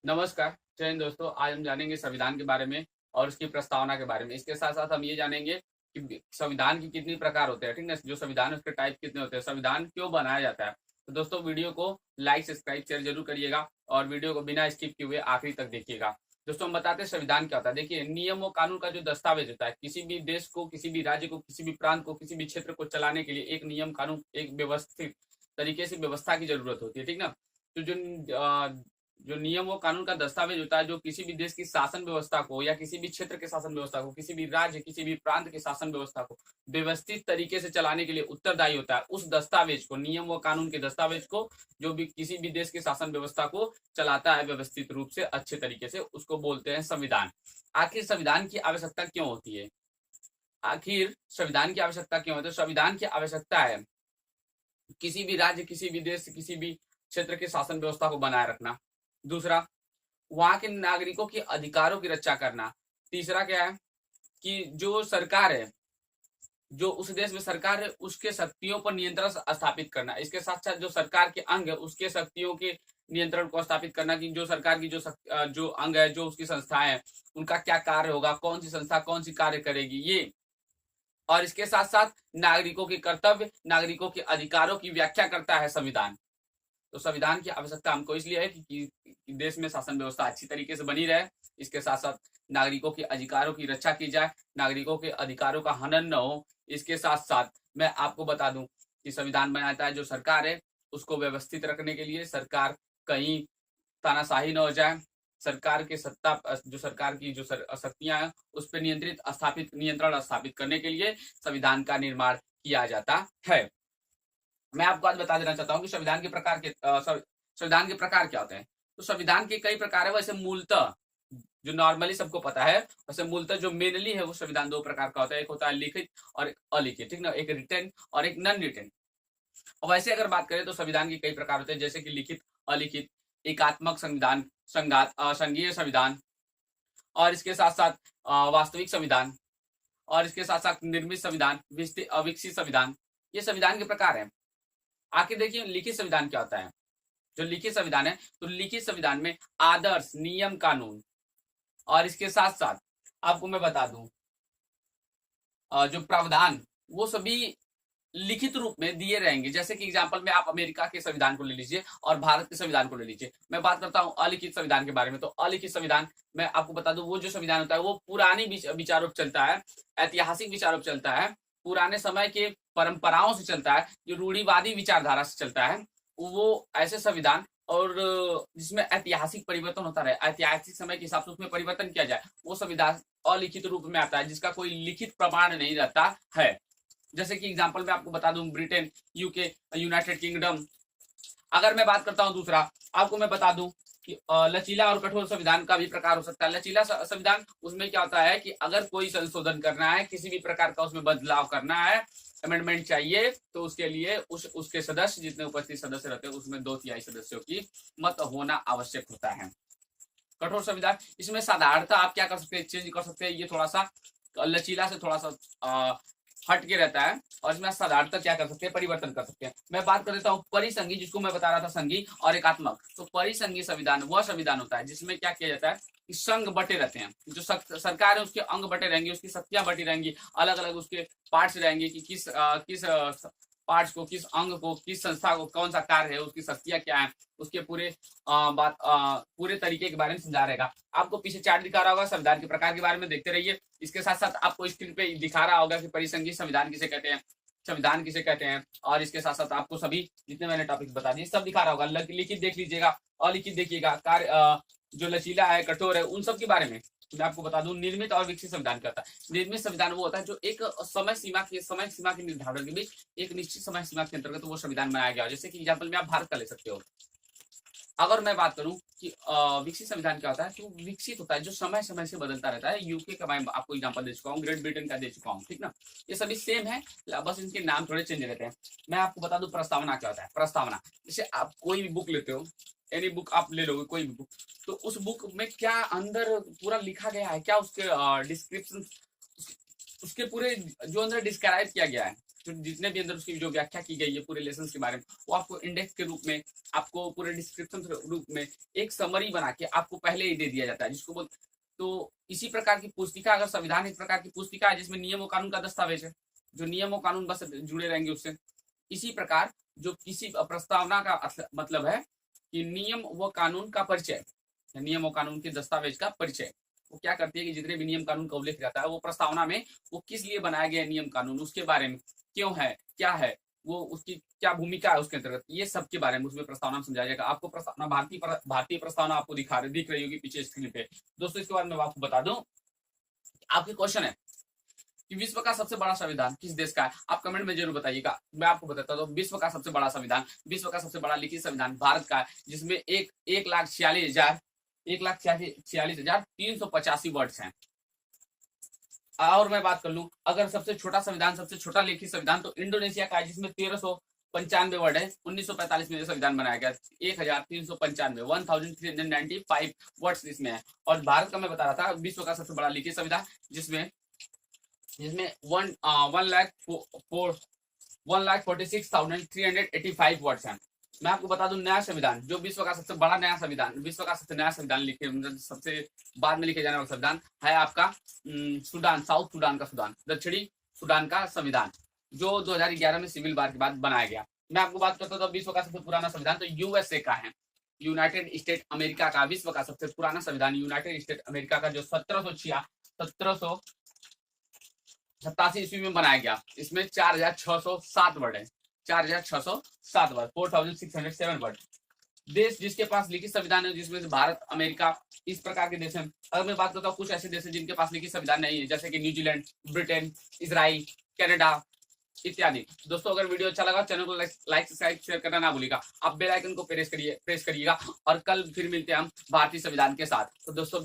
नमस्कार, जय हिंद दोस्तों। आज हम जानेंगे संविधान के बारे में और उसकी प्रस्तावना के बारे में। इसके साथ-साथ हम ये जानेंगे कि संविधान की कितनी प्रकार होते हैं, ठीक है? जो संविधान है उसके टाइप कितने होते हैं, संविधान क्यों बनाया जाता है? तो दोस्तों वीडियो को लाइक, सब्सक्राइब, शेयर ज़रूर करिएगा और वीडियो को बिना स्किप किए हुए आखिरी तक देखिएगा। दोस्तों हम बताते हैं संविधान क्या होता है। देखिए, नियम और कानून का जो दस्तावेज होता है, किसी भी देश को, किसी भी राज्य को, किसी भी प्रांत को, किसी भी क्षेत्र को चलाने के लिए एक नियम कानून, एक व्यवस्थित तरीके से व्यवस्था की ज़रूरत होती है, ठीक ना? तो जो नियम और कानून का दस्तावेज होता है, जो किसी भी देश की शासन व्यवस्था को या किसी भी क्षेत्र के शासन व्यवस्था को, किसी भी राज्य, किसी भी प्रांत के शासन व्यवस्था को व्यवस्थित तरीके से चलाने के लिए उत्तरदायी होता है, उस दस्तावेज को, नियम व कानून के दस्तावेज को, जो भी किसी भी देश की शासन व्यवस्था को चलाता है व्यवस्थित रूप से, अच्छे तरीके से, उसको बोलते हैं संविधान। आखिर संविधान की आवश्यकता क्यों होती है? आखिर संविधान की आवश्यकता क्यों होती है? संविधान की आवश्यकता है किसी भी राज्य, किसी भी देश, किसी भी क्षेत्र के शासन व्यवस्था को बनाए रखना। दूसरा, वहाँ के नागरिकों के अधिकारों की रक्षा करना। तीसरा क्या है कि जो सरकार है, जो उस देश में सरकार है, उसके शक्तियों पर नियंत्रण स्थापित करना। इसके साथ-साथ जो सरकार के अंग है, उसके शक्तियों के नियंत्रण को स्थापित करना कि जो सरकार की जो अंग है, जो उसकी संस्थाएँ हैं, उनका क्या कार्य होगा, कौन-सी संस्था कौन-सी कार्य करेगी, ये। और इसके साथ-साथ नागरिकों के कर्तव्य, नागरिकों के अधिकारों की व्याख्या करता है संविधान। तो संविधान की आवश्यकता हमको इसलिए है कि देश में शासन व्यवस्था अच्छी तरीके से बनी रहे, इसके साथ-साथ नागरिकों के अधिकारों की रक्षा की जाए, नागरिकों के अधिकारों का हनन न हो। इसके साथ-साथ मैं आपको बता दूं कि संविधान बनाता है जो सरकार है, उसको व्यवस्थित रखने के लिए, सरकार कहीं तानाशाही न हो जाए, सरकार के सत्ता जो सरकार की जो शक्तियाँ हैं, उस पे नियंत्रण स्थापित करने के लिए संविधान का निर्माण किया जाता है। मैं आपको आज बता देना चाहता हूँ कि संविधान के प्रकार क्या होते हैं। तो संविधान के कई प्रकार है, वैसे मूलतः जो नॉर्मली सबको पता है, वैसे मूलतः जो मेनली है वो संविधान 2 प्रकार का होता है। एक होता है लिखित और एक अलिखित, ठीक ना? एक रिटेन और एक नॉन रिटेन। और वैसे अगर बात करें तो संविधान के कई प्रकार होते हैं, जैसे कि लिखित, अलिखित, एकात्मक संविधान, संघीय संविधान और इसके साथ-साथ वास्तविक संविधान और इसके साथ-साथ निर्मित संविधान, अविकसित संविधान, ये संविधान के प्रकार हैं। आखिर देखिए लिखित संविधान क्या होता है? जो लिखित संविधान है, तो लिखित संविधान में आदर्श, नियम, कानून और इसके साथ-साथ आपको मैं बता दूं जो प्रावधान, वो सभी लिखित रूप में दिए रहेंगे। जैसे कि एग्जांपल में आप अमेरिका के संविधान को ले लीजिए और भारत के संविधान को ले लीजिए। मैं बात करता हूँ अलिखित संविधान के बारे में। तो अलिखित संविधान मैं आपको बता दूं, वो जो संविधान होता है वो पुरानी विचारों पे चलता है, ऐतिहासिक विचारों पे चलता है, पुराने समय के परंपराओं से चलता है, जो रूढ़िवादी विचारधारा से चलता है। वो ऐसे संविधान और जिसमें ऐतिहासिक परिवर्तन होता रहे, ऐतिहासिक समय के हिसाब से उसमें परिवर्तन किया जाए, वो संविधान अलिखित रूप में आता है, जिसका कोई लिखित प्रमाण नहीं रहता है। जैसे कि एग्जांपल मैं आपको बता दूं, ब्रिटेन, यूके, यूनाइटेड किंगडम। अगर मैं बात करता हूं दूसरा, आपको मैं बता दूं कि लचीला और कठोर संविधान का भी प्रकार हो सकता है। लचीला संविधान, उसमें क्या होता है कि अगर कोई संशोधन करना है, किसी भी प्रकार का उसमें बदलाव करना है, अमेंडमेंट चाहिए, तो उसके लिए उसके सदस्य, जितने उपस्थित सदस्य रहते हैं, उसमें 2/3 सदस्यों की मत होना आवश्यक होता है। कठोर संविधान, इसमें साधारणतः आप क्या कर सकते हैं, चेंज कर सकते हैं, ये थोड़ा सा लचीला से थोड़ा सा हट के रहता है और इसमें साधारणतः क्या कर सकते हैं, परिवर्तन कर सकते हैं। मैं बात कर देता हूँ परिसंघी, जिसको मैं बता रहा था संघी और एकात्मक। तो परिसंघी संविधान वह संविधान होता है जिसमें क्या किया जाता है कि संघ बटे रहते हैं, जो सरकार है उसके अंग बटे रहेंगे, उसकी शक्तियां बटी रहेंगी, अलग अलग उसके पार्ट्स रहेंगे कि किस पार्ट्स को, किस अंग को, किस संस्था को कौन सा कार्य है, उसकी शक्तियां क्या है, उसके पूरे तरीके के बारे में समझा रहेगा। आपको पीछे चार्ट दिखा रहा होगा संविधान के प्रकार के बारे में, देखते रहिए। इसके साथ साथ आपको स्क्रीन पे दिखा रहा होगा कि परिसंघीय संविधान किसे कहते हैं, संविधान किसे कहते हैं, और इसके साथ साथ आपको सभी जितने मैंने टॉपिक बता दिए सब दिखा रहा होगा। लिखित देख लीजिएगा, अलिखित देखिएगा, कार्य जो लचीला है, कठोर है, उन सब के बारे में मैं आपको बता दूं। निर्मित और विकसित संविधान क्या होता है? निर्मित संविधान वो होता है जो एक समय सीमा के निर्धारण के बीच एक निश्चित समय सीमा के अंतर्गत वो संविधान बनाया गया हो। जैसे कि एग्जाम्पल में आप भारत का ले सकते हो। अगर मैं बात करूं कि विकसित संविधान क्या होता है, तो विकसित होता है जो समय समय से बदलता रहता है। यूके का मैं आपको एग्जांपल दे चुका हूँ, ग्रेट ब्रिटेन का दे चुका हूँ, ठीक ना? ये सभी सेम है, बस इनके नाम थोड़े चेंज रहते हैं। मैं आपको बता दूं प्रस्तावना क्या होता है। प्रस्तावना, जैसे आप कोई भी बुक लेते हो, एनी बुक आप ले लोगे, कोई भी बुक, तो उस बुक में क्या अंदर पूरा लिखा गया है, क्या उसके डिस्क्रिप्शन, उसके पूरे जो अंदर डिस्क्राइब किया गया है, जितने भी अंदर उसकी जो व्याख्या की गई है पूरे लेसन के बारे में, वो आपको इंडेक्स के रूप में, आपको पूरे डिस्क्रिप्शन के रूप में एक समरी बना के आपको पहले ही दे दिया जाता है, जिसको बोल। तो इसी प्रकार की पुस्तिका, अगर संविधान एक प्रकार की पुस्तिका है जिसमें नियम और कानून का दस्तावेज है, जो नियम और कानून बस जुड़े रहेंगे उससे। इसी प्रकार जो किसी प्रस्तावना का मतलब है कि नियम व कानून का परिचय, नियम और कानून के दस्तावेज का परिचय। वो क्या करती है कि जितने भी नियम कानून का उल्लेख रहता है वो प्रस्तावना में वो किस लिए बनाया गया नियम कानून, उसके बारे में, क्यों है, क्या है वो, उसकी क्या भूमिका है उसके अंतर्गत, ये सब के बारे में उसमें प्रस्तावना में समझाया जाएगा। आपको प्रस्तावना भारतीय प्रस्तावना आपको दिख रही होगी पीछे स्क्रीन पे। दोस्तों इसके बारे में आपको बता दूं, आपके क्वेश्चन है कि विश्व का सबसे बड़ा संविधान किस देश का है, आप कमेंट में जरूर बताइएगा। मैं आपको बताता हूँ, विश्व का सबसे बड़ा संविधान, विश्व का सबसे बड़ा लिखित संविधान भारत का है, जिसमें 1,46,385 वर्ड्स हैं। और मैं बात कर लूं, अगर सबसे छोटा संविधान, सबसे छोटा लिखित संविधान तो इंडोनेशिया का है, जिसमें 1395 वर्ड है। 1945 में संविधान बनाया गया, 1395 1395 वर्ड्स इसमें है। और भारत का मैं बता रहा था विश्व का सबसे बड़ा लिखित संविधान, जिसमें 1,46,385 वर्ड्स हैं। मैं आपको बता दूं, नया संविधान जो विश्व का सबसे बड़ा नया संविधान, विश्व का सबसे नया संविधान सबसे बाद में लिखे जाने वाला संविधान है आपका सूडान, साउथ सूडान का दक्षिणी सूडान का संविधान, जो 2011 में सिविल वार के बाद बनाया गया। मैं आपको बात करता था विश्व का सबसे पुराना संविधान तो यूएसए का है, यूनाइटेड स्टेट अमेरिका का विश्व का सबसे पुराना संविधान यूनाइटेड स्टेट अमेरिका का, जो 1787 ईस्वी में बनाया गया। इसमें 4,607 वर्ड है, 4,607 वर्ड, 4,607 वर्ड। देश जिसके पास लिखित संविधान है, जिसमें से भारत, अमेरिका, इस प्रकार के देश हैं। अगर मैं बात करता हूँ कुछ ऐसे देश हैं जिनके पास लिखित संविधान नहीं है, जैसे कि न्यूजीलैंड, ब्रिटेन, इजराइल, कनाडा इत्यादि। दोस्तों अगर वीडियो अच्छा लगा चैनल को लाइक सब्सक्राइब शेयर करना ना भूलिएगा। आप बेल आइकन को प्रेस करिएगा और कल फिर मिलते हैं हम भारतीय संविधान के साथ। तो दोस्तों